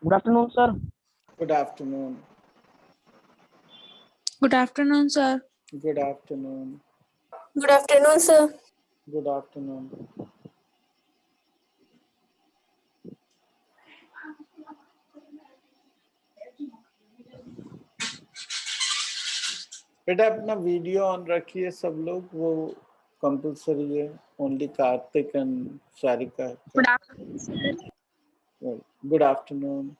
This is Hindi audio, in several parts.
Good afternoon, sir. Good afternoon. Good afternoon, sir. Good afternoon. Good afternoon, sir. Good afternoon. बेटा अपना वीडियो ऑन रखिए सब लोग, वो कंपलसरी है, ओनली कार्तिक एंड सारिका है। Good afternoon, sir. Good afternoon.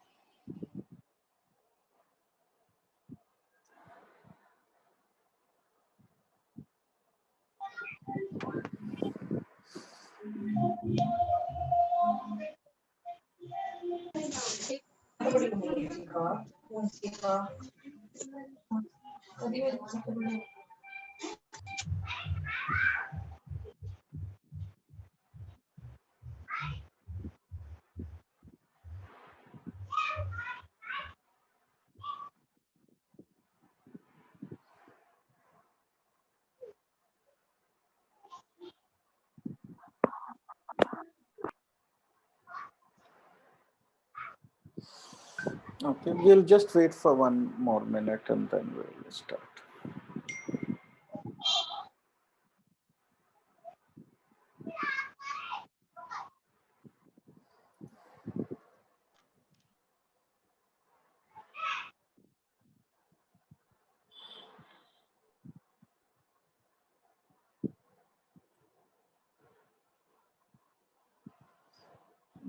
Okay, we'll just wait for one more minute and then we'll start.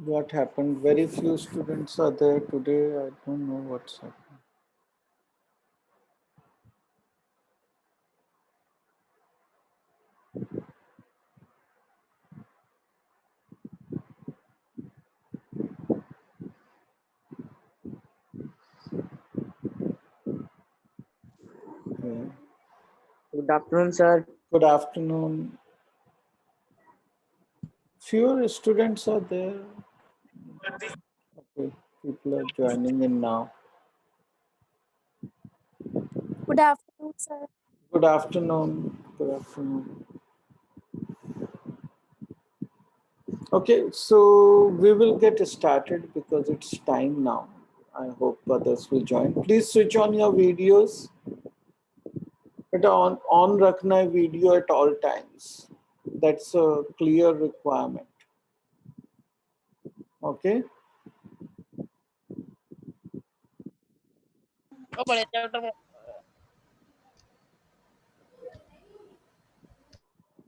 What happened? Very few students are there today. I don't know what's happening. Okay. Good afternoon, sir. Good afternoon. Fewer students are there. Okay, people are joining in now. Good afternoon, sir. Good afternoon. Good afternoon. Okay, so we will get started because it's time now. I hope others will join. Please switch on your videos. But on रखना है video at all times. That's a clear requirement. Okay.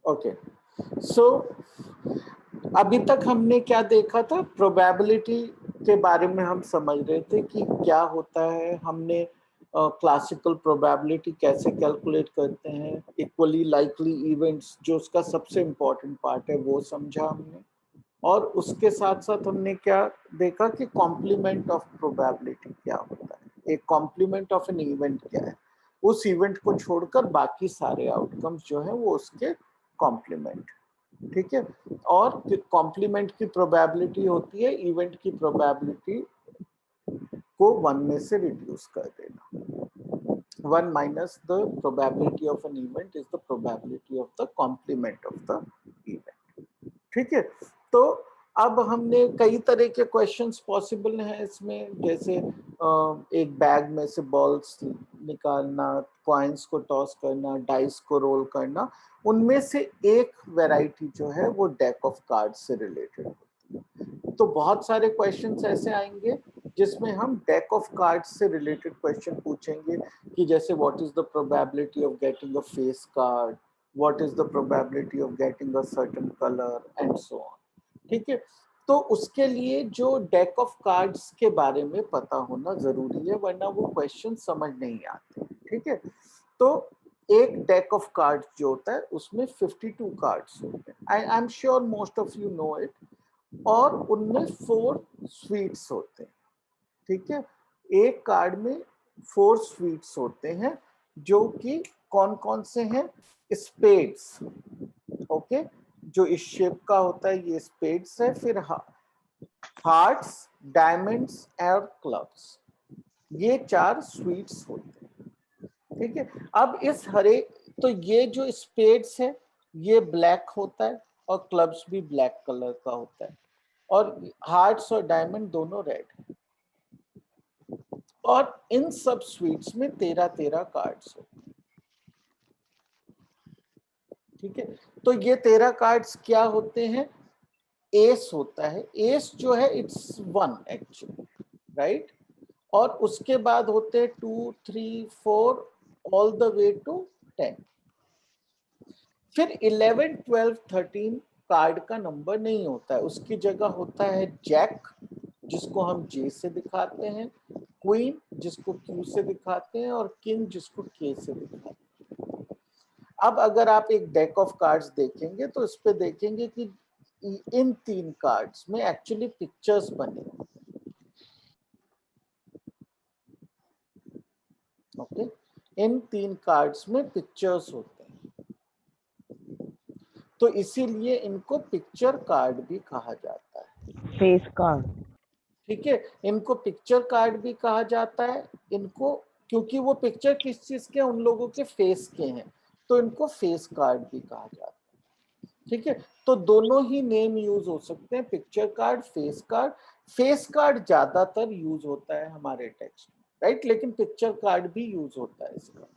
Okay. So अभी तक हमने क्या देखा था? प्रोबेबिलिटी के बारे में हम समझ रहे थे कि क्या होता है। हमने क्लासिकल प्रोबेबिलिटी कैसे कैलकुलेट करते हैं, इक्वली लाइकली इवेंट्स जो उसका सबसे इम्पोर्टेंट पार्ट है वो समझा हमने, और उसके साथ साथ हमने क्या देखा कि कॉम्प्लीमेंट ऑफ प्रोबेबिलिटी क्या होता है। एक कॉम्प्लीमेंट ऑफ एन इवेंट क्या है, उस इवेंट को छोड़कर बाकी सारे आउटकम्स जो है वो उसके कॉम्प्लीमेंट, ठीक है। और कॉम्प्लीमेंट की प्रोबेबिलिटी होती है इवेंट की प्रोबेबिलिटी को 1 में से रिड्यूस कर देना। 1 minus the probability of an event is the probability of the complement of the event, ठीक है। तो अब हमने कई तरह के क्वेश्चंस पॉसिबल हैं इसमें, जैसे एक बैग में से बॉल्स निकालना, कॉइन्स को टॉस करना, डाइस को रोल करना। उनमें से एक वैरायटी जो है वो डेक ऑफ कार्ड्स से रिलेटेड होती है। तो बहुत सारे क्वेश्चंस ऐसे आएंगे जिसमें हम डेक ऑफ कार्ड्स से रिलेटेड क्वेश्चन पूछेंगे कि जैसे what is the probability of getting a face card, what is the probability of getting a certain colour and so on, ठीक है। तो उसके लिए जो डेक ऑफ कार्ड्स के बारे में पता होना जरूरी है, वरना वो क्वेश्चन समझ नहीं आते, ठीक है। तो एक डेक ऑफ कार्ड्स जो होता है उसमें 52 कार्ड्स होते हैं। I am sure most of you know it. और उनमें 4 स्वीट्स होते हैं, ठीक है। एक कार्ड में 4 स्वीट्स होते हैं जो कि कौन कौन से हैं? स्पेड्स, ओके, जो इस शेप का होता है ये स्पेड्स है। फिर हार्ट्स, डायमंड्स और क्लब्स, ये 4 स्वीट्स होते हैं, ठीक है। अब इस हरे, तो ये जो स्पेड्स है ये ब्लैक होता है और क्लब्स भी ब्लैक कलर का होता है, और हार्ट्स और डायमंड दोनों रेड है, और इन सब स्वीट्स में 13 कार्ड्स होते हैं। ठीक है, तो ये 13 कार्ड्स क्या होते हैं? एस होता है। एस जो है इट्स 1 एक्चुअली, राइट। और उसके बाद होते हैं 2, 3, 4 ऑल द वे टू 10। फिर 11, 12, 13 कार्ड का नंबर नहीं होता है, उसकी जगह होता है जैक, जिसको हम जे से दिखाते हैं, क्वीन जिसको क्यू से दिखाते हैं, और किंग जिसको के से दिखाते हैं। अब अगर आप एक डेक ऑफ कार्ड्स देखेंगे तो इस पे देखेंगे कि इन 3 कार्ड्स में एक्चुअली पिक्चर्स बने हैं। ओके, इन 3 कार्ड्स में पिक्चर्स होते हैं, तो इसीलिए इनको पिक्चर कार्ड भी कहा जाता है। Face card. ठीक है, इनको पिक्चर कार्ड भी कहा जाता है। इनको क्योंकि वो पिक्चर किस चीज के, उन लोगों के फेस के हैं, तो इनको फेस कार्ड भी कहा जाता है। ठीक है, तो दोनों ही नेम यूज हो सकते हैं, picture card, face card. Face card ज्यादातर यूज होता है हमारे टेक्स्ट में, राइट, लेकिन पिक्चर कार्ड भी यूज होता है इसका।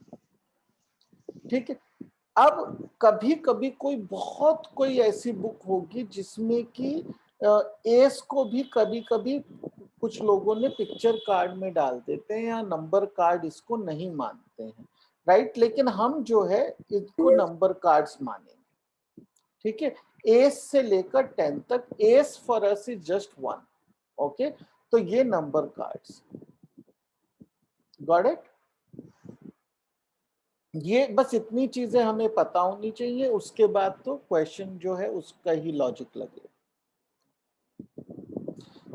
ठीक है, अब कभी कभी कोई ऐसी बुक होगी जिसमें कि एस को भी कभी कभी कुछ लोगों ने पिक्चर कार्ड में डाल देते हैं या नंबर कार्ड इसको नहीं मानते हैं, राइट, लेकिन हम जो है इसको नंबर कार्ड्स मानेंगे। ठीक है, एस से लेकर 10 तक, S for us is just 1। Okay, तो ये नंबर कार्ड्स, गॉट इट। ये बस इतनी चीजें हमें पता होनी चाहिए, उसके बाद तो क्वेश्चन जो है उसका ही लॉजिक लगे।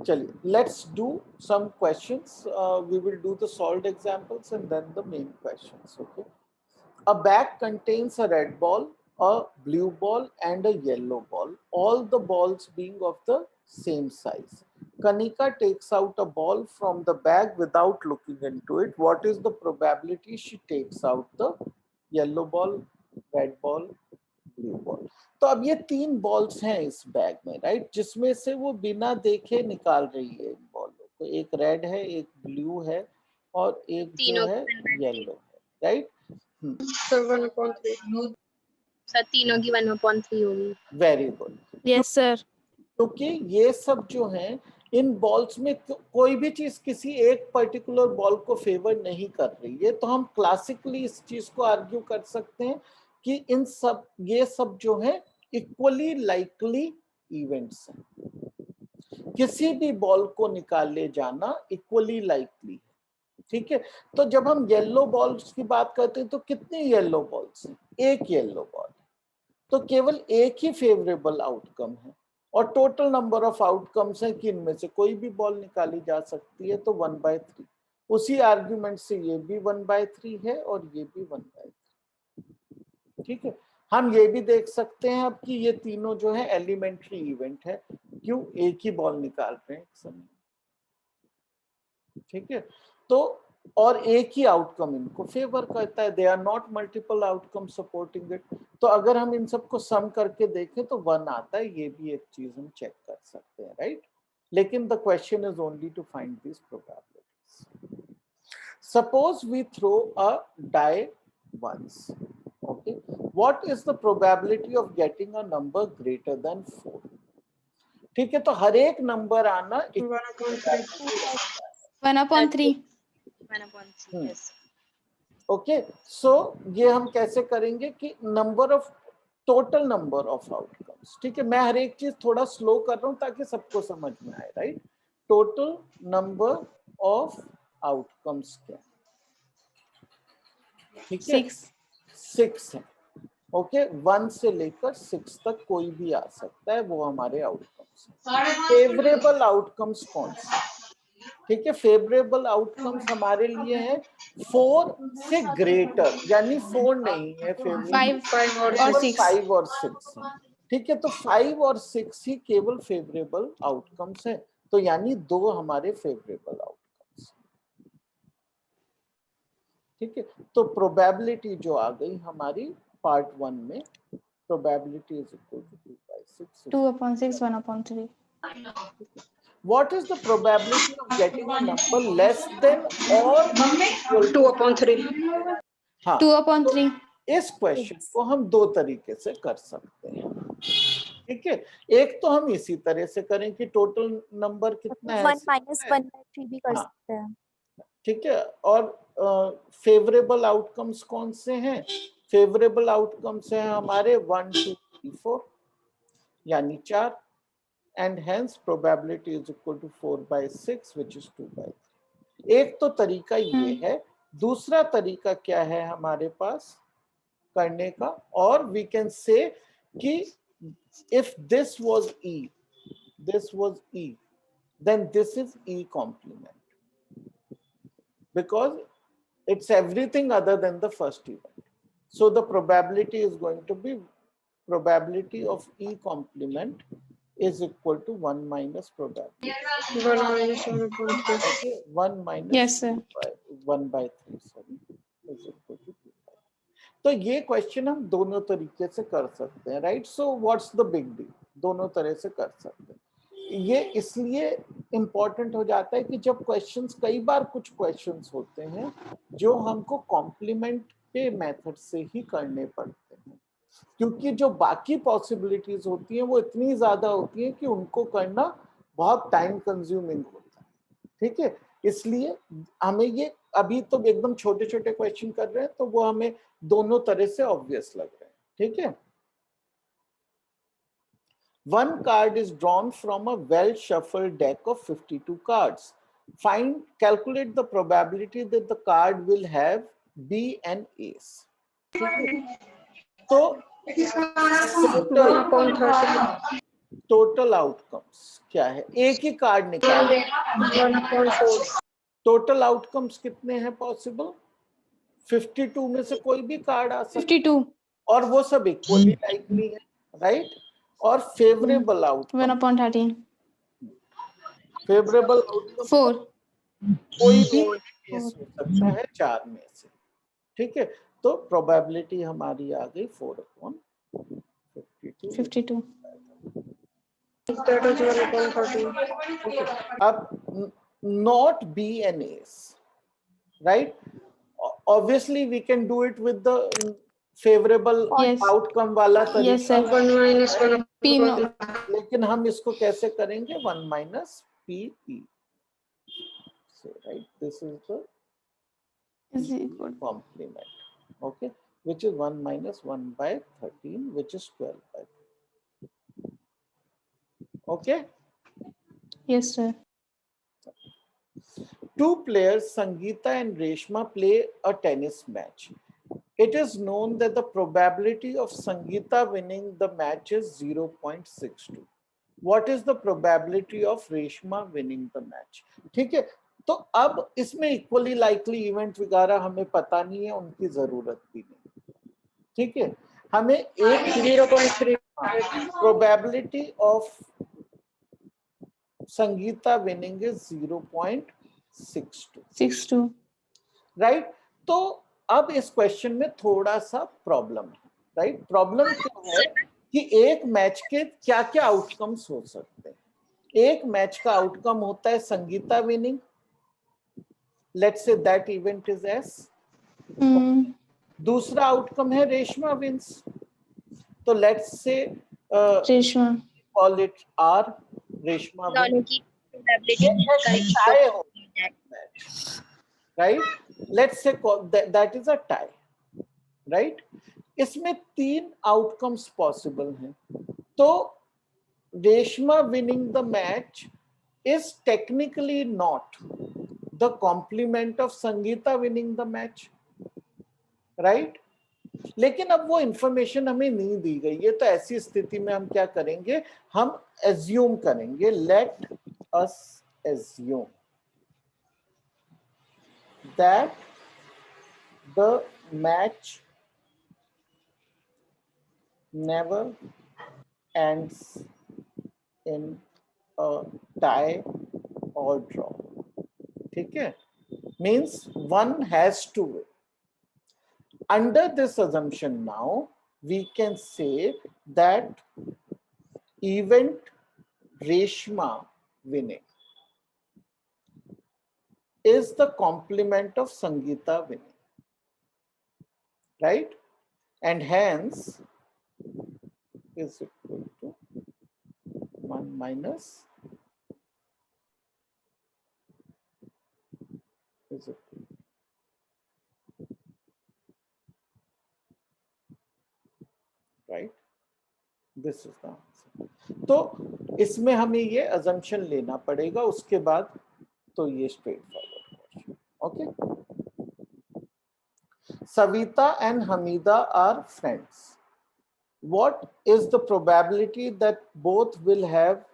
चलिए, let's do some questions. We will do the solved examples and then the main questions. Okay, a bag contains a red ball, a blue ball and a yellow ball, all the balls being of the same size. Kanika takes out a ball from the bag without looking into it. What is the probability she takes out the yellow ball, red ball, blue ball? तो अब ये 3 बॉल्स हैं इस बैग में, राइट, जिसमें से वो बिना देखे निकाल रही है इन बॉलों को। एक रेड है, एक ब्लू है और एक जो है येलो है, राइट। सर 1/3 सर, तीनों की 1/3 होगी। Very good. Yes sir. क्योंकि ये सब जो हैं इन बॉल्स में कोई भी चीज किसी एक पर्टिकुलर बॉल को फेवर नहीं कर रही है, तो हम क्लासिकली इस चीज को आर्ग्यू कर सकते हैं कि इन सब ये सब जो है इक्वली लाइकली इवेंट्स हैं। किसी भी बॉल को निकाले जाना इक्वली लाइकली है। ठीक है, तो जब हम येलो बॉल्स की बात करते हैं तो कितनी येलो बॉल्स हैं? एक येलो बॉल, तो केवल एक ही फेवरेबल आउटकम है, और टोटल नंबर ऑफ आउटकम्स है कि इनमें से कोई भी बॉल निकाली जा सकती है, तो 1/3। उसी आर्ग्यूमेंट से ये भी 1/3 है और ये भी 1/3। ठीक है, हम ये भी देख सकते हैं अब कि ये तीनों जो है एलिमेंट्री इवेंट है। क्यों? एक ही बॉल निकाल रहे हैं एक समय। ठीक है, तो और एक ही आउटकम इनको फेवर करता है, they are not multiple outcome supporting it. तो अगर हम इन सबको सम करके देखें तो 1 आता है, ये भी एक चीज हम चेक कर सकते हैं, राइट। लेकिन the question is only to find this probabilities. Suppose we throw a die once, okay, what is the probability of getting a number greater than 4? ठीक है, तो हर एक नंबर आना 1/3 ओके, सो ये हम कैसे करेंगे कि number of total number of outcomes. ठीक है, मैं हर एक चीज थोड़ा स्लो कर रहा हूं ताकि सबको समझ में आए, right. Total number of outcomes क्या? ठीक है, 6 है। ओके, 1 से लेकर 6 तक कोई भी आ सकता है, वो हमारे आउटकम्स। फेवरेबल आउटकम्स कौन से? ठीक है, फेवरेबल आउटकम्स हमारे लिए है 4 से ग्रेटर, यानी 4 नहीं है फेवरेबल, 5 और 6। 5 और 6 है। ठीक है, तो 5 और 6 ही केवल फेवरेबल आउटकम्स है, तो यानी 2 हमारे फेवरेबल आउटकम्स। ठीक है, तो प्रोबेबिलिटी जो आ गई हमारी पार्ट 1 में, probability is equal to 2/6, 2/6 1/3। what is the probability of getting a number less than or equal to 2/3. हाँ 2/3. इस क्वेश्चन को हम दो तरीके से कर सकते हैं, ठीक है। एक तो हम इसी तरह से करें कि टोटल नंबर कितना है 1 - 1/3 भी कर हाँ। सकते हैं। ठीक है। और फेवरेबल आउटकम्स कौन से हैं? फेवरेबल आउटकम्स हैं हमारे 1 2 3 4 यानी 4 and hence probability is equal to 4/6 which is 2/3। एक तो तरीका ये है। दूसरा तरीका क्या है हमारे पास करने का? और वी कैन से कि if this was E then this is E complement because it's everything other than the first event. So the probability is going to be probability of E complement is equal to 1 minus probability. 1 minus 1/3. Okay, 1 minus Yes, sir. 1/3 sorry is equal to 2/3. तो ये क्वेश्चन हम दोनों तरीके से कर सकते हैं, right? So what's the big deal? दोनों तरह से कर सकते हैं। ये इसलिए इम्पोर्टेंट हो जाता है कि जब क्वेश्चंस, कई बार कुछ क्वेश्चंस होते हैं जो हमको कॉम्प्लीमेंट के मेथड से ही करने पड़ते हैं, क्योंकि जो बाकी पॉसिबिलिटीज होती हैं वो इतनी ज्यादा होती हैं कि उनको करना बहुत टाइम कंज्यूमिंग होता है, ठीक है। इसलिए हमें ये अभी तो एकदम छोटे छोटे क्वेश्चन कर रहे हैं तो वो हमें दोनों तरह से ऑब्वियस लग रहे हैं, ठीक है। One card is drawn from a well shuffled deck of 52 cards. Calculate the probability that the card will have B and Ace. So total outcomes क्या है? एक ही कार्ड निकाले। 1/4. टोटल आउटकम्स कितने हैं पॉसिबल? 52 में से कोई भी कार्ड आ सकता है 52. और वो सब इक्वली लाइकली है, राइट? और फेवरेबल आउटकम 1/13. Favourable outcome 4. कोई भी केस हो सकता है 4 में से, ठीक है। तो प्रोबेबिलिटी हमारी आ गई 4/52। 52. That is 1/13. अब not B and Ace, right? Obviously we can do it with the favorable Yes. outcome वाला तरीका। Yes, sir. 1 minus 1 P no. लेकिन हम इसको कैसे करेंगे? 1 minus PE. So right, this is the Is equal. complement, okay, which is 1 minus 1/13, which is 12/13. Okay. Yes, sir. Two players, Sangeeta and Reshma, play a tennis match. It is known that the probability of Sangeeta winning the match is 0.62. What is the probability of Reshma winning the match? ठीक है। तो अब इसमें इक्वली लाइकली इवेंट वगैरह हमें पता नहीं है, उनकी जरूरत भी नहीं, ठीक है। हमें एक 0.3 probability of Sangeeta winning is 0.62, 62. Right? तो अब इस क्वेश्चन में थोड़ा सा प्रॉब्लम है, राइट? प्रॉब्लम क्या है कि एक मैच के क्या क्या आउटकम्स हो सकते हैं। एक मैच का आउटकम होता है Sangeeta winning, let's say that event is S. दूसरा आउटकम है रेशमा विंस, तो let's say Reshma. Call it R, Reshma दोनों विंस, की probability टाई हो right? Let's say that is a tie, right? इसमें 3 आउटकम्स पॉसिबल हैं। तो Reshma winning the match is technically not the complement of Sangeeta winning the match, right? लेकिन अब वो इंफॉर्मेशन हमें नहीं दी गई है, तो ऐसी स्थिति में हम क्या करेंगे? हम एज्यूम करेंगे, let us assume that the match never ends in a tie or draw, ठीक है? Means one has to win. Under this assumption now we can say that event Reshma winning is the complement of Sangeeta Vinay, right? And hence is equal to 1 minus is equal, right? This is the answer. तो इसमें हमें ये assumption लेना पड़ेगा, उसके बाद तो ये straight forward question. Okay. Savita and Hamida are friends. What is the probability that both will have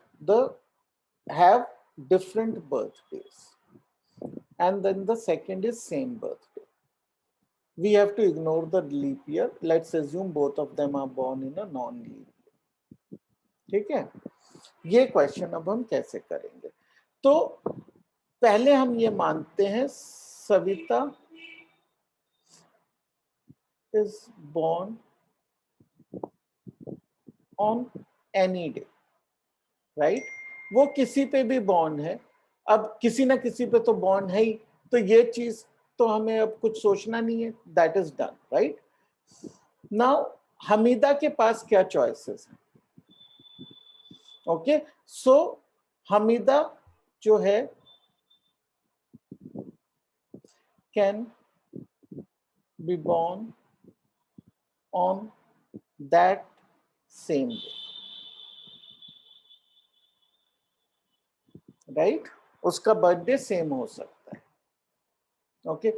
different birthdays? And then the second is same birthday. We have to ignore the leap year. Let's assume both of them are born in a non-leap year. ठीक है? ये क्वेश्चन अब हम कैसे करेंगे? तो पहले हम ये मानते हैं Savita is born on any day, right? वो किसी पे भी born है, अब किसी ना किसी पे तो born है ही, तो ये चीज तो हमें अब कुछ सोचना नहीं है. That is done, right? Now Hamida के पास क्या choices हैं? Okay, so हमीदा जो है can be born on that same day, right? उसका बर्थडे सेम हो सकता है. ओके,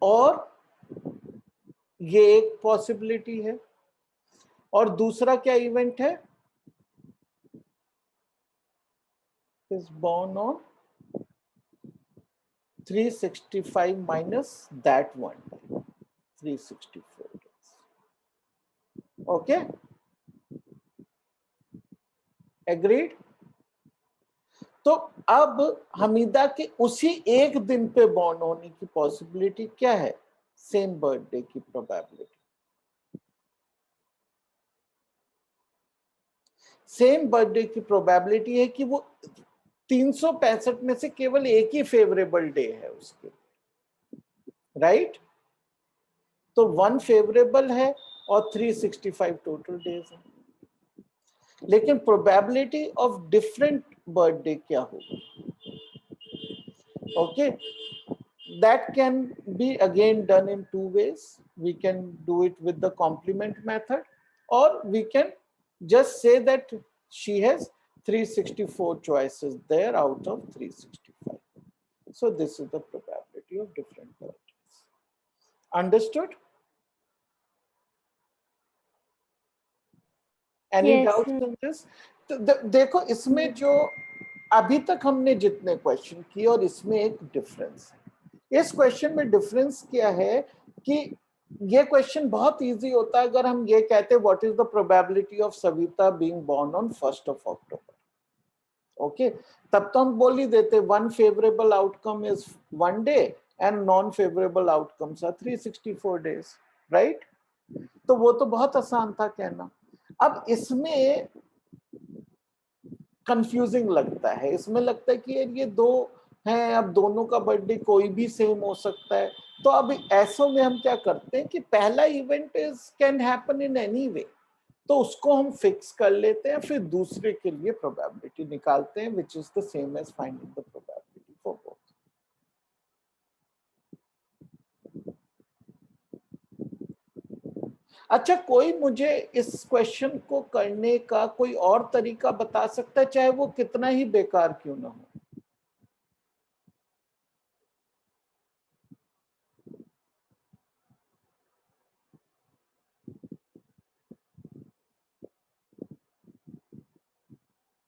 और ये एक पॉसिबिलिटी है. और दूसरा क्या इवेंट है? is born on 365 minus that one day, 364 days. Okay, agreed? तो अब हमीदा के उसी एक दिन पे बॉर्न होने की पॉसिबिलिटी क्या है? सेम बर्थडे की प्रोबेबिलिटी. सेम बर्थडे की प्रोबेबिलिटी है कि वो 365 में से केवल एक ही फेवरेबल डे है उसके, राइट? तो 1 फेवरेबल है और 365 टोटल डेज है. लेकिन प्रोबेबिलिटी ऑफ डिफरेंट बर्थडे क्या होगी? Okay, that can be again done in two ways. We can do it with the complement method, or we can just say that she has 364 choices there out of 365. So this is the probability of different birthdays. Understood? Any Yes, doubts sir. in this? तो देखो इसमें जो अभी तक हमने जितने क्वेश्चन किए और इसमें एक डिफरेंस है. इस क्वेश्चन में डिफरेंस क्या है कि ये क्वेश्चन बहुत इजी होता है अगर हम ये कहते what is the probability of Savita being born on 1st of October. Okay, तब तो हम बोल ही देते one favourable outcome is 1 day and non favourable outcomes are 364 days, right? तो वो तो बहुत आसान था कहना. अब इसमें कंफ्यूजिंग लगता है, इसमें लगता है कि ये दो हैं, अब दोनों का बर्थडे कोई भी सेम हो सकता है. तो अब ऐसों में हम क्या करते हैं कि पहला event is can happen in any way, तो उसको हम फिक्स कर लेते हैं, फिर दूसरे के लिए प्रोबेबिलिटी निकालते हैं which is the same as finding the probability for both. अच्छा, कोई मुझे इस क्वेश्चन को करने का कोई और तरीका बता सकता है, चाहे वो कितना ही बेकार क्यों ना हो?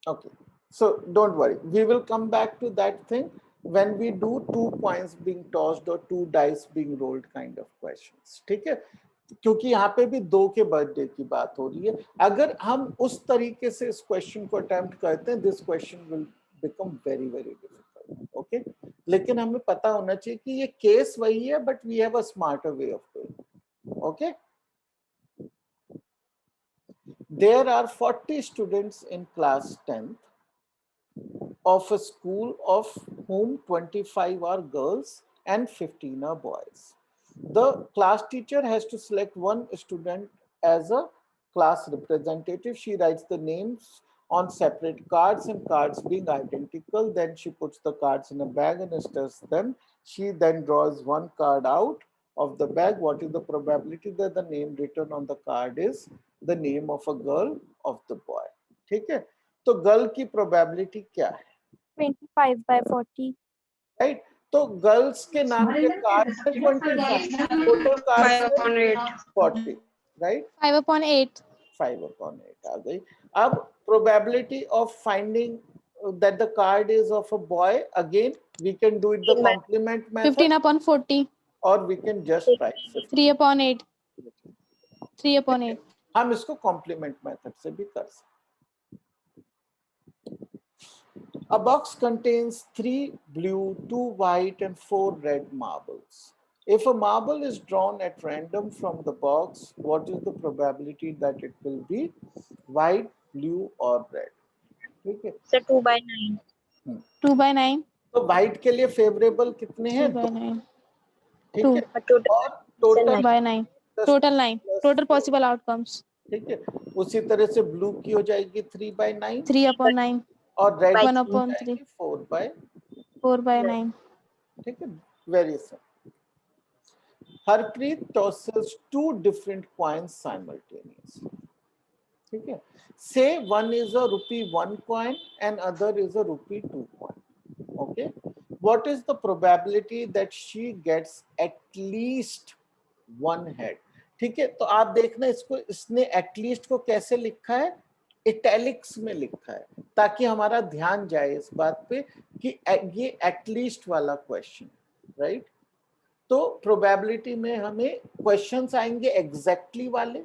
Okay, so don't worry, we will come back to that thing when we do 2 points being tossed or 2 dice being rolled kind of questions. ठीक है, क्योंकि यहाँ पे भी 2 के बर्थडे की बात हो रही है. अगर हम उस तरीके से इस क्वेश्चन को अटेम्प्ट करते हैं, this question will become very very difficult. Okay, लेकिन हमें पता होना चाहिए कि ये केस वही है, but we have a smarter way of doing. Okay, there are 40 students in class 10th of a school of whom 25 are girls and 15 are boys. The class teacher has to select one student as a class representative. She writes the names on separate cards, and cards being identical, then she puts the cards in a bag and stirs them. She then draws one card out of the bag. What is the probability that the name written on the card is the name of a girl of the boy? ठीक है, तो गर्ल की प्रोबेबिलिटी क्या है? 25/40. राइट, तो गर्ल्स के नाम के कार्ड है 25, टोटल कार्ड 5/8. 40, राइट, 5/8. 5/8 आ गई. अब probability of finding that the card is of a boy, again we can do it the complement method 15/40. or we can just try 3/8. 3/8. हम इसको complement method से भी कर सकते. A box contains 3 blue, 2 white and 4 red marbles. If a marble is drawn at random from the box, what is the probability that it will be white, blue or red? ठीक है, So 2/9. 2/9. तो white के लिए favorable कितने हैं? 2/9. ठीक है, Total और total 2/9. Total 9. Total possible outcomes. ठीक है, उसी तरह से blue की हो जाएगी 3/9 3/9. और red 1/3. 4/9. ठीक है, very simple. Harpreet tosses 2 different coins simultaneously. ठीक है, say one is a ₹1 coin and other is a ₹2 coin. Okay, what is the probability that she gets at least one head? ठीक है, तो आप देखना इसको, इसने at least को कैसे लिखा है? इटैलिक्स में लिखा है, ताकि हमारा ध्यान जाए इस बात पे कि ये at least वाला क्वेश्चन, राइट? तो प्रोबेबिलिटी में हमें क्वेश्चंस आएंगे एग्जैक्टली वाले,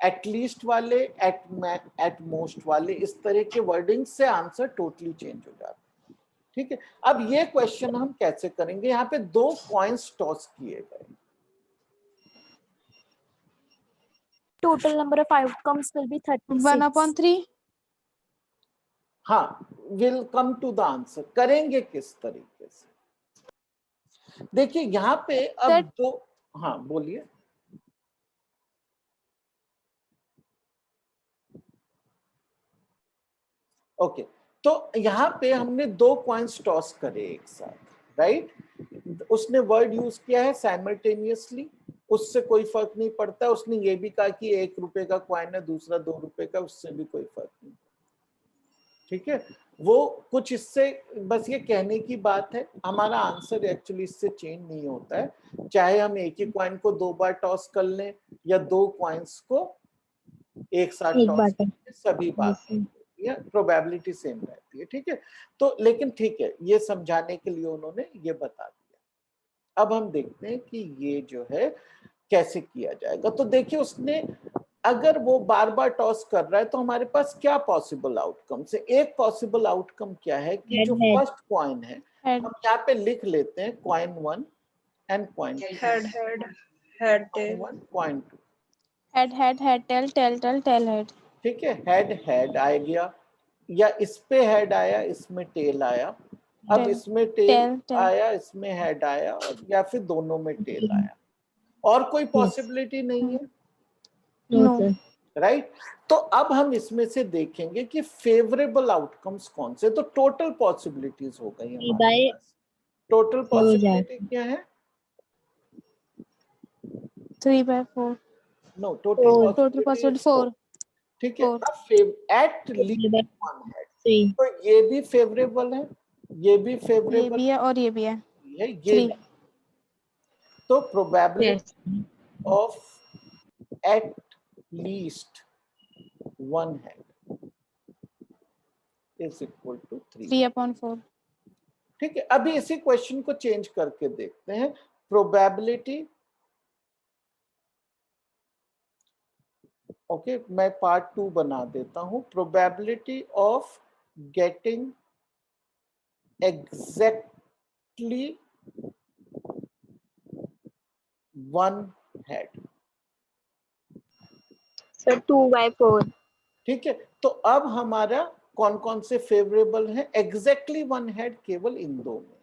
एटलीस्ट वाले, एट मोस्ट वाले, इस तरह के वर्डिंग से आंसर टोटली चेंज हो जाता है. ठीक है, अब ये क्वेश्चन हम कैसे करेंगे? यहाँ पे 2 कॉइन्स टॉस किए गए. Total number of outcomes will be 36. 1/3. हाँ, will come to the answer. करेंगे किस तरीके से? देखिए यहाँ पे अब Sir, 2, हाँ बोलिए. ओके, तो यहाँ पे हमने 2 कॉइन्स टॉस करे एक साथ, राइट? उसने वर्ड यूज किया है साइमल्टेनियसली, उससे कोई फर्क नहीं पड़ता. उसने ये भी कहा कि ₹1 का कॉइन है, दूसरा ₹2 का, उससे भी कोई फर्क नहीं. ठीक है, वो कुछ इससे बस ये कहने की बात है. हमारा आंसर एक्चुअली इससे चेंज नहीं होता है, चाहे हम एक ही कॉइन को 2 बार टॉस कर लें या 2 कॉइन्स को एक साथ टॉस कर लें, सभी बात या प्रोबेबिलिटी सेम रहती है. ठीक है, तो लेकिन ठीक है, ये समझाने के लिए उन्होंने ये बता दिया. अब हम देखते हैं कि ये जो है कैसे किया जाएगा. तो देखिए, उसने अगर वो बार बार टॉस कर रहा है तो हमारे पास क्या पॉसिबल आउटकम है? एक पॉसिबल आउटकम क्या है कि जो फर्स्ट कॉइन है Head. हम यहाँ पे लिख लेते हैं coin 1 and coin 2. Head. Coin 1, coin 2. Head. Tail. Head. ठीक है, हेड आ गया, या इस पे हेड आया, इसमें टेल आया. अब Tail. इसमें टेल Tail. आया, इसमें हेड आया, या फिर दोनों में टेल आया. और कोई पॉसिबिलिटी नहीं है, No. राइट? तो अब हम इसमें से देखेंगे कि फेवरेबल आउटकम्स कौन से. तो टोटल पॉसिबिलिटीज हो गई हमारे पास. टोटल पॉसिबिलिटी क्या है? 3/4. No, total Total possible 4. ठीक है, 4. अब एट लीस्ट वन है, तो ये भी फेवरेबल है, ये भी ये फेवरेबल भी है और ये भी है. है, ये 3. नहीं. तो probability of at least one head is equal to 3. 3/4. ठीक है, अभी इसी क्वेश्चन को चेंज करके देखते हैं. प्रोबेबिलिटी, ओके, मैं पार्ट 2 बना देता हूं. Probability of getting exactly one head. So 2/4. ठीक है, तो अब हमारा कौन कौन से फेवरेबल हैं, एग्जैक्टली वन हेड केवल इन दो में।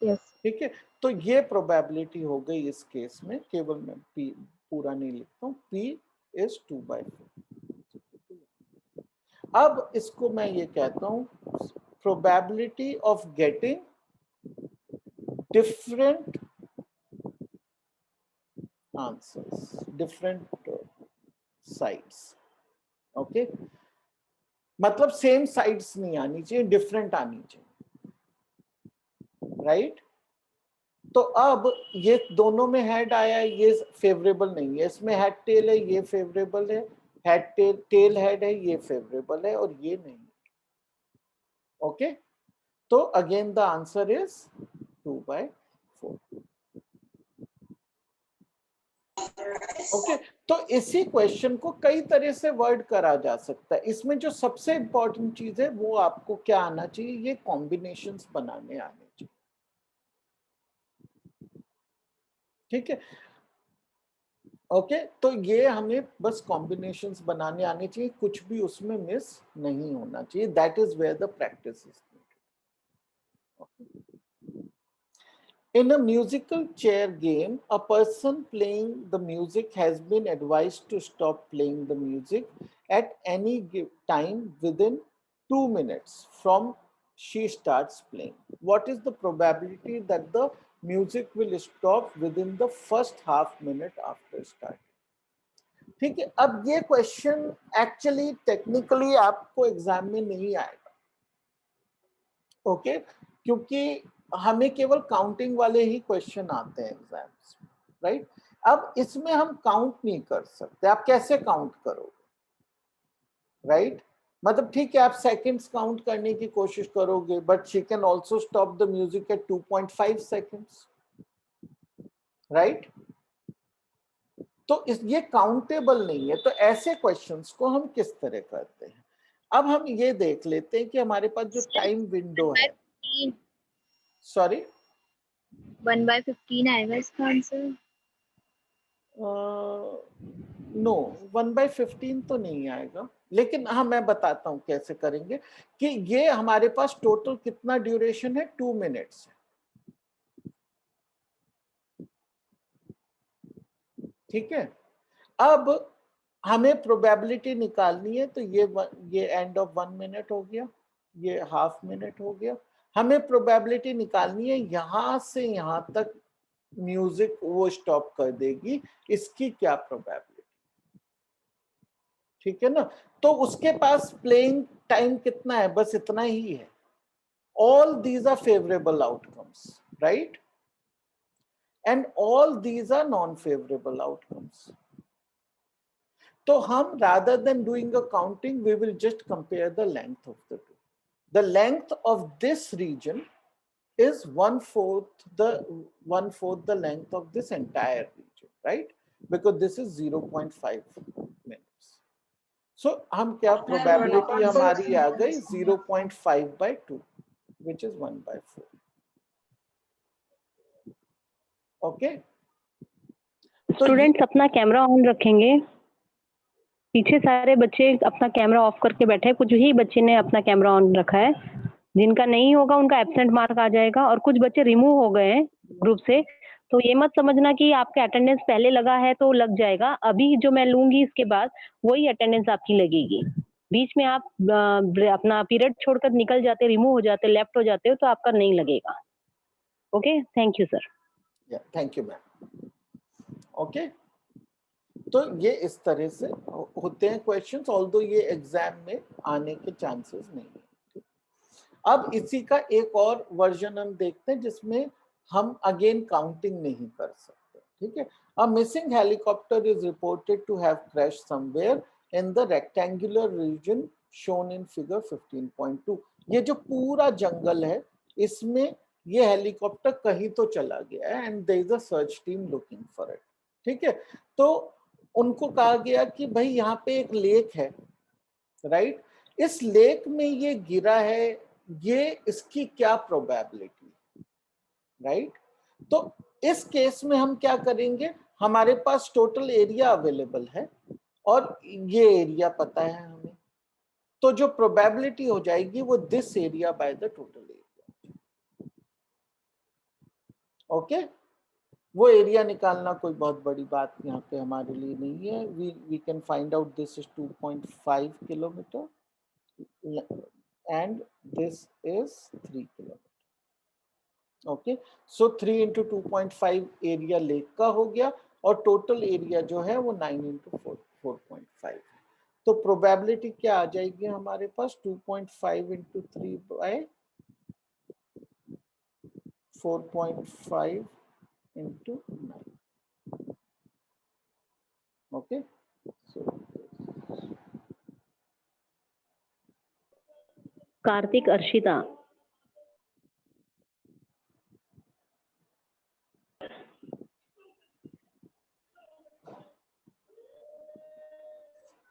यस ठीक है, तो ये प्रोबेबिलिटी हो गई इस केस में, केवल मैं पी पूरा नहीं लिखता हूँ, P is 2/4। अब इसको मैं ये कहता हूँ probability of getting different answers, different sides. Okay, मतलब सेम साइड्स नहीं आनी चाहिए, डिफरेंट आनी चाहिए, राइट? तो अब ये दोनों में हेड आया है, ये फेवरेबल नहीं है, इसमें हेड टेल है, ये फेवरेबल है, हेड टेल टेल हेड है, ये फेवरेबल है, और ये नहीं। ओके, तो again the answer is 2/4। Okay, तो इसी क्वेश्चन को कई तरह से वर्ड करा जा सकता है। इसमें जो सबसे इंपॉर्टेंट चीज है वो आपको क्या आना चाहिए, ये कॉम्बिनेशंस बनाने आने चाहिए। ठीक है, ओके, तो ये हमें बस कॉम्बिनेशंस बनाने आने चाहिए, कुछ भी उसमें मिस नहीं होना चाहिए। That is where the practice is. In a musical chair game, a person playing the music has been advised to stop playing the music at any time within 2 minutes from she starts playing. What is the probability that the music will stop within the first half minute after starting? ठीक है, अब ये क्वेश्चन एक्चुअली टेक्निकली आपको एग्जाम में नहीं आएगा, ओके, क्योंकि हमें केवल काउंटिंग वाले ही क्वेश्चन आते हैं एग्जाम्स में, राइट? अब इसमें हम काउंट नहीं कर सकते, आप कैसे काउंट करोगे, राइट? मतलब ठीक है, आप सेकंड्स काउंट करने की कोशिश करोगे, but she can also stop the music at 2.5 seconds, right? तो ये काउंटेबल नहीं है। तो ऐसे क्वेश्चंस को हम किस तरह करते हैं, अब हम ये देख लेते हैं कि हमारे पास जो टाइम विंडो है, सॉरी 1/15 आएगा इसका आंसर। नो 1/15 तो नहीं आएगा, लेकिन हाँ मैं बताता हूँ कैसे करेंगे कि ये हमारे पास टोटल कितना ड्यूरेशन है, 2 मिनट्स है। ठीक है, अब हमें प्रोबेबिलिटी निकालनी है, तो ये एंड ऑफ 1 मिनट हो गया, ये हाफ मिनट हो गया। हमें प्रोबेबिलिटी निकालनी है यहां से यहां तक म्यूजिक वो स्टॉप कर देगी, इसकी क्या प्रोबेबिलिटी, ठीक है ना? तो उसके पास प्लेइंग टाइम कितना है, बस इतना ही है। All these are favourable outcomes, right, and all these are non favourable outcomes. तो हम rather than doing a counting, we will just compare the length of the two. The length of this region is 1/4 the length of this entire region, right? Because this is 0.5 minutes. So हम क्या probability हमारी आ गई 0.5/2, which is 1/4. Okay? स्टूडेंट्स अपना कैमरा ऑन रखेंगे। पीछे सारे बच्चे अपना कैमरा ऑफ करके बैठे, कुछ ही बच्चे ने अपना कैमरा ऑन रखा है। जिनका नहीं होगा उनका एब्सेंट मार्क आ जाएगा, और कुछ बच्चे रिमूव हो गए हैं ग्रुप से, तो ये मत समझना कि आपका अटेंडेंस पहले लगा है तो लग जाएगा। अभी जो मैं लूंगी इसके बाद वही अटेंडेंस आपकी लगेगी। बीच में आप अपना पीरियड छोड़कर निकल जाते, रिमूव हो जाते, लेफ्ट हो जाते हो, तो आपका नहीं लगेगा। Okay, thank you sir. Thank you ma'am. Okay, तो ये इस तरह से होते हैं क्वेश्चंस, ऑल्दो ये एग्जाम में आने के चांसेस नहीं है। अब इसी का एक और वर्जन हम देखते हैं जिसमें हम अगेन काउंटिंग नहीं कर सकते। ठीक है, a missing helicopter is reported to have crash somewhere in the rectangular region shown in figure 15.2। ये जो पूरा जंगल है इसमें ये हेलीकॉप्टर कहीं तो चला गया है, and there is a search team looking for it. ठीक है, तो उनको कहा गया कि भाई यहाँ पे एक लेक है, राइट, इस लेक में ये गिरा है, ये इसकी क्या प्रोबेबिलिटी, राइट? तो इस केस में हम क्या करेंगे, हमारे पास टोटल एरिया अवेलेबल है और ये एरिया पता है हमें, तो जो प्रोबेबिलिटी हो जाएगी वो this area by the total area. Okay, वो एरिया निकालना कोई बहुत बड़ी बात यहाँ पे हमारे लिए नहीं है। We can find out this is 2.5 kilometre and this is 3 kilometre. Okay, so 3 into 2.5 area lake का हो गया और टोटल एरिया जो है वो 9 into 4.5 है। तो प्रोबेबिलिटी क्या आ जाएगी हमारे पास 2.5 into 3 by 4.5 into 9। ओके, सो कार्तिक, अर्शिता,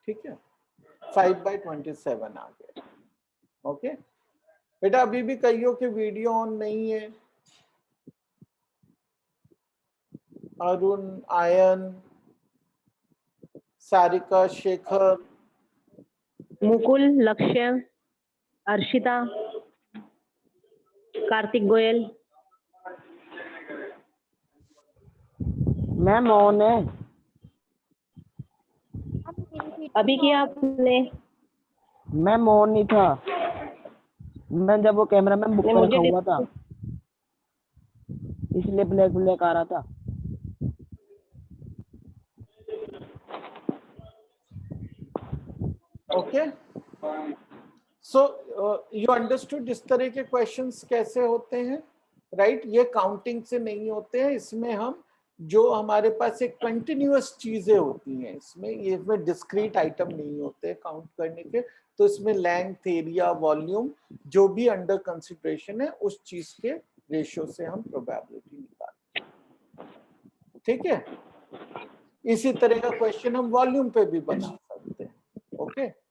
ठीक है, 5/27 आ गया। ओके बेटा, अभी भी कहियो कि वीडियो ऑन नहीं है। अरुण, आयन, सारिका, शेखर, मुकुल, लक्ष्य, अर्शिता, कार्तिक गोयल, मैम ऑन है। अभी किया आपने? मैम ऑन नहीं था, मैं जब वो कैमरा मैम बुक नहीं, पर मुझे रखा हुआ था इसलिए ब्लैक ब्लैक आ रहा था। ओके, सो यू अंडरस्टूड इस तरह के क्वेश्चंस कैसे होते हैं, राइट? ये काउंटिंग से नहीं होते हैं, इसमें हम जो हमारे पास एक कंटिन्यूअस चीजें होती हैं, इसमें डिस्क्रीट आइटम नहीं होते काउंट करने के। तो इसमें लेंथ, एरिया, वॉल्यूम जो भी अंडर कंसिडरेशन है उस चीज के रेशियो से हम प्रोबेबिलिटी निकालते हैं। ठीक है, इसी तरह का क्वेश्चन हम वॉल्यूम पे भी बना सकते हैं। Okay,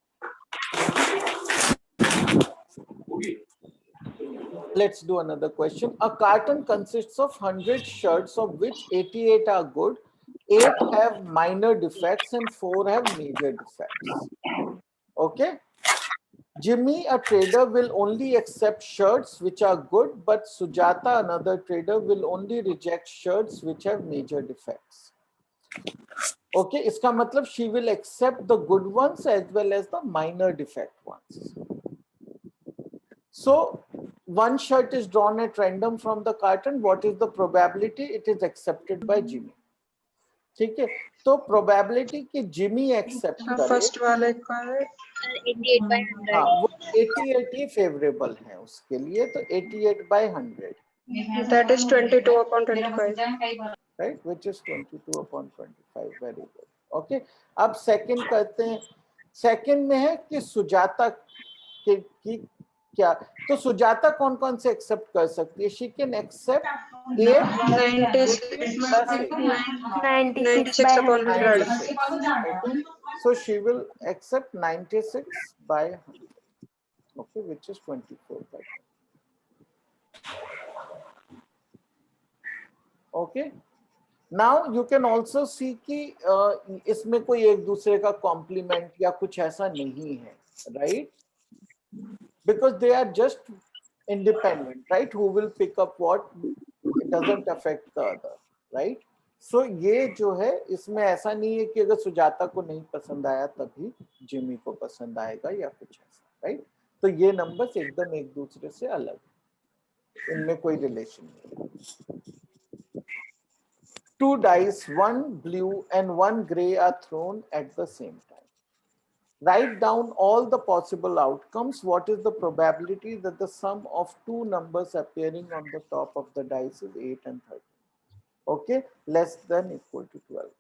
let's do another question. A carton consists of 100 shirts of which 88 are good, 8 have minor defects and 4 have major defects. Okay, Jimmy, a trader, will only accept shirts which are good, but Sujata, another trader, will only reject shirts which have major defects. Okay, इसका मतलब she will accept the good ones as well as the minor defect ones. So one shirt is drawn at random from the carton. What is the probability it is accepted by Jimmy? ठीक है, तो probability कि Jimmy accept करे, फर्स्ट वाले का है 88/100. हाँ वो 88 ही फेवरेबल है उसके लिए, तो 88/100, that is 22/25 right, which is 22/25. Very good. Okay, अब सेकंड करते हैं। सेकंड में है कि सुजाता की क्या, तो सुजाता कौन कौन से एक्सेप्ट कर सकती है? She can accept 96/100 okay, so she will accept 96/100, okay, which is 24/100. okay, now you can also see कि इसमें कोई एक दूसरे का कॉम्प्लीमेंट या कुछ ऐसा नहीं है, right? Because they are just independent, right? Who will pick up what, it doesn't affect the other, right? So ये जो है इसमें ऐसा नहीं है कि अगर सुजाता को नहीं पसंद आया तभी जिमी को पसंद आएगा या कुछ ऐसा, राइट? तो ये नंबर्स एकदम एक दूसरे से अलग, इनमें कोई रिलेशन नहीं। 2 dice, 1 blue and 1 gray are thrown at the same time. Write down all the possible outcomes. What is the probability that the sum of two numbers appearing on the top of the dice is 8 and 13? Okay, less than equal to 12.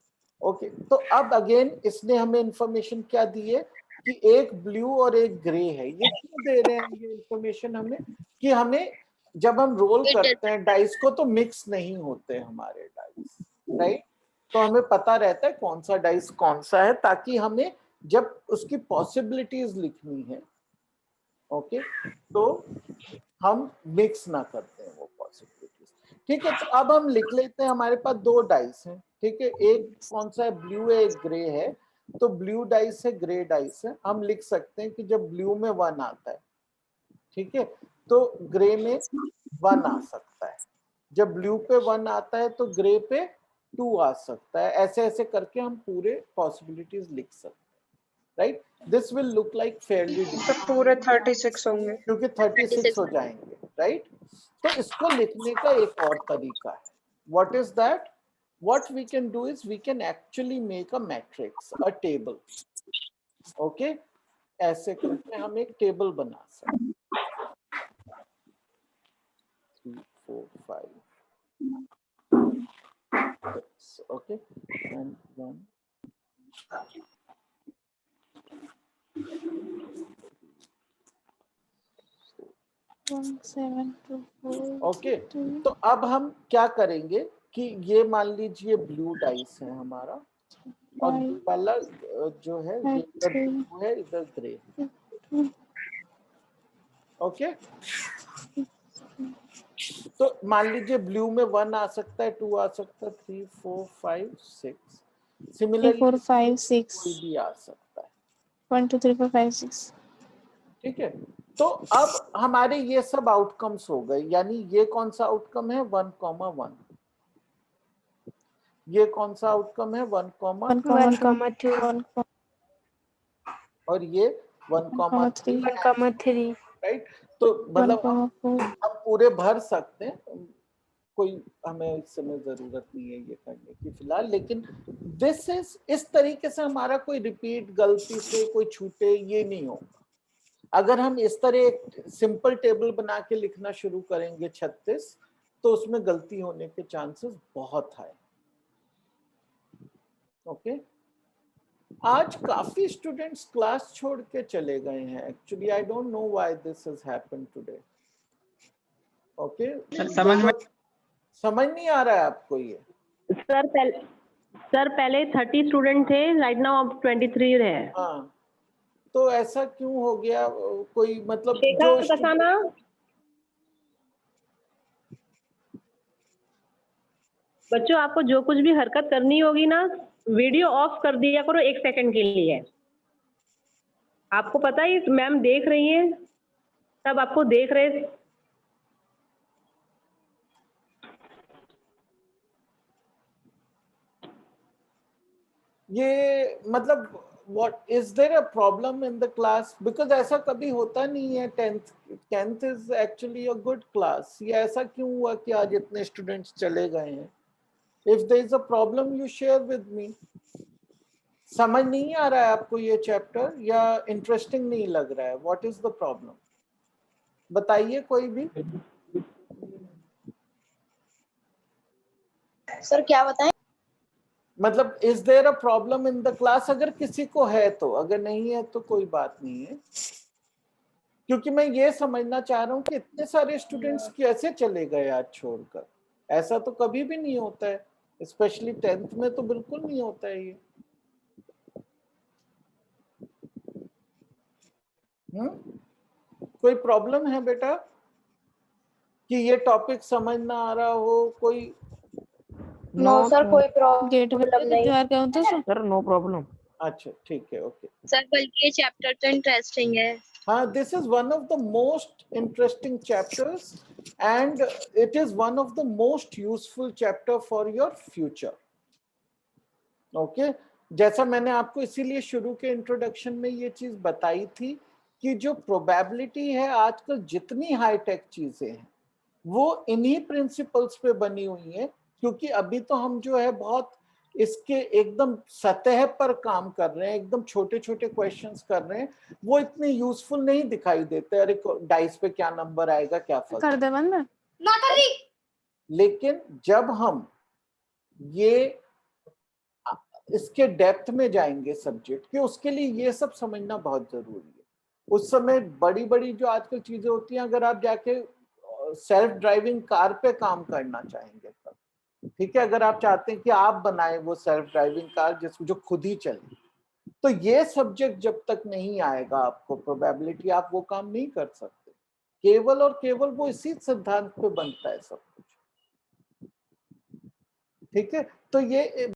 Okay, तो अब अगेन इसने हमें इंफॉर्मेशन क्या दी है कि एक ब्लू और एक ग्रे है। ये क्यों दे रहे हैं ये इंफॉर्मेशन हमें? कि हमें जब हम रोल करते हैं डाइस को तो मिक्स नहीं होते हमारे डाइस, राइट? तो हमें पता रहता है कौन सा डाइस कौन सा है, ताकि हमें जब उसकी पॉसिबिलिटीज लिखनी है, ओके, तो हम मिक्स ना करते हैं वो पॉसिबिलिटीज। ठीक है, तो अब हम लिख लेते हैं, हमारे पास 2 डाइस हैं, ठीक है, एक कौन सा है, ब्लू है, एक ग्रे है। तो ब्लू डाइस है, ग्रे डाइस है। हम लिख सकते हैं कि जब ब्लू में 1 आता है, ठीक है, तो ग्रे में 1 आ सकता है। जब ब्लू पे 1 आता है तो ग्रे पे 2 आ सकता है। ऐसे ऐसे करके हम पूरे पॉसिबिलिटीज लिख सकते हैं, right. This will look like Fairlie तो पूरे 36 होंगे। क्योंकि 36 हो जाएंगे, राइट। तो इसको लिखने का एक और तरीका है। What is that? What we can do is we can actually make a matrix, a table. Okay? ऐसे करके हम एक टेबल बना सकते हैं। 3, 4, 5, 6. Okay? And 1. 1 7 2 4 ओके, 2 तो अब हम क्या करेंगे कि ये मान लीजिए ब्लू डाइस है हमारा, और 5 वाला जो है ये इधर 3 ब्लू है, इधर ग्रे। 2 ओके, तो मान लीजिए ब्लू में 1 आ सकता है, 2 आ सकता है, 3, 4, 5, 6। 3 सिमिलरली 4 5 6 कोई भी आ सकता है, 1 2 3 4 5 6। ठीक है। तो अब हमारे ये सब आउटकम्स हो गए, यानी ये कौन सा आउटकम है 1,1, ये कौन सा आउटकम है 1,2, और ये 1,3, 1,3 राइट। तो मतलब 1,4 हम पूरे भर सकते हैं, कोई हमें इस समय जरूरत नहीं है ये करने की फिलहाल, लेकिन दिस इज, इस तरीके से हमारा कोई रिपीट गलती से कोई छूटे ये नहीं होगा। अगर हम इस तरह एक सिंपल टेबल बना के लिखना शुरू करेंगे 36, तो उसमें गलती होने के चांसेस बहुत हाई। ओके, आज काफी स्टूडेंट्स क्लास छोड़ के चले गए हैं। Actually I don't know why this has happened today. Okay, समझ नहीं आ रहा है आपको ये? सर पहले 30 स्टूडेंट थे, राइट नाउ अब 23 है। हाँ, तो ऐसा क्यों हो गया? कोई मतलब जो बच्चों, आपको जो कुछ भी हरकत करनी होगी ना, वीडियो ऑफ कर दिया करो 1 सेकंड के लिए। आपको पता है मैम देख रही हैं, सब आपको देख रहे। ये मतलब what is there a problem in the class? Because ऐसा कभी होता नहीं है। 10th is actually a good class। ये ऐसा क्यों हुआ कि आज इतने स्टूडेंट्स चले गए हैं? If there is a problem, you share with me। समझ नहीं आ रहा है आपको ये चैप्टर, या इंटरेस्टिंग नहीं लग रहा है? What is the problem? बताइए कोई भी। सर क्या बताएं? मतलब is there a problem in the class? अगर किसी को है तो, अगर नहीं है तो कोई बात नहीं है, क्योंकि मैं ये समझना चाह रहा हूँ कि इतने सारे स्टूडेंट्स कैसे चले गए आज छोड़कर। ऐसा तो कभी भी नहीं होता है, स्पेशली 10th में तो बिल्कुल नहीं होता है ये। कोई प्रॉब्लम है बेटा कि ये टॉपिक समझ ना आ रहा हो? कोई नो सर, कोई गेट पे प्रॉब्लम नहीं। इंतजार करूं तो सर नो प्रॉब्लम। अच्छा ठीक है, ओके। सर बल्कि ये चैप्टर तो इंटरेस्टिंग है। हाँ, this is one of the most interesting chapters and it is one of the most useful chapter for your future। Okay? जैसा मैंने आपको इसीलिए शुरू के इंट्रोडक्शन में ये चीज बताई थी कि जो प्रोबेबिलिटी है, आजकल जितनी हाईटेक चीजें हैं वो इन्हीं प्रिंसिपल्स पे बनी हुई हैं, क्योंकि अभी तो हम जो है बहुत इसके एकदम सतह पर काम कर रहे हैं, एकदम छोटे छोटे क्वेश्चंस कर रहे हैं, वो इतने यूजफुल नहीं दिखाई देते। अरे डाइस पे क्या नंबर आएगा, क्या फर्क कर दे बंद। लेकिन जब हम ये इसके डेप्थ में जाएंगे सब्जेक्ट के, उसके लिए ये सब समझना बहुत जरूरी है। उस समय बड़ी बड़ी जो आजकल चीजें होती हैं, अगर आप जाके सेल्फ ड्राइविंग कार पे काम करना चाहेंगे तब, ठीक है, अगर आप चाहते हैं कि आप बनाएं वो सेल्फ ड्राइविंग कार जिसको जो खुद ही चले, तो ये सब्जेक्ट जब तक नहीं आएगा आपको प्रोबेबिलिटी, आप वो काम नहीं कर सकते। केवल और केवल वो इसी सिद्धांत पे बनता है सब कुछ, ठीक है। तो ये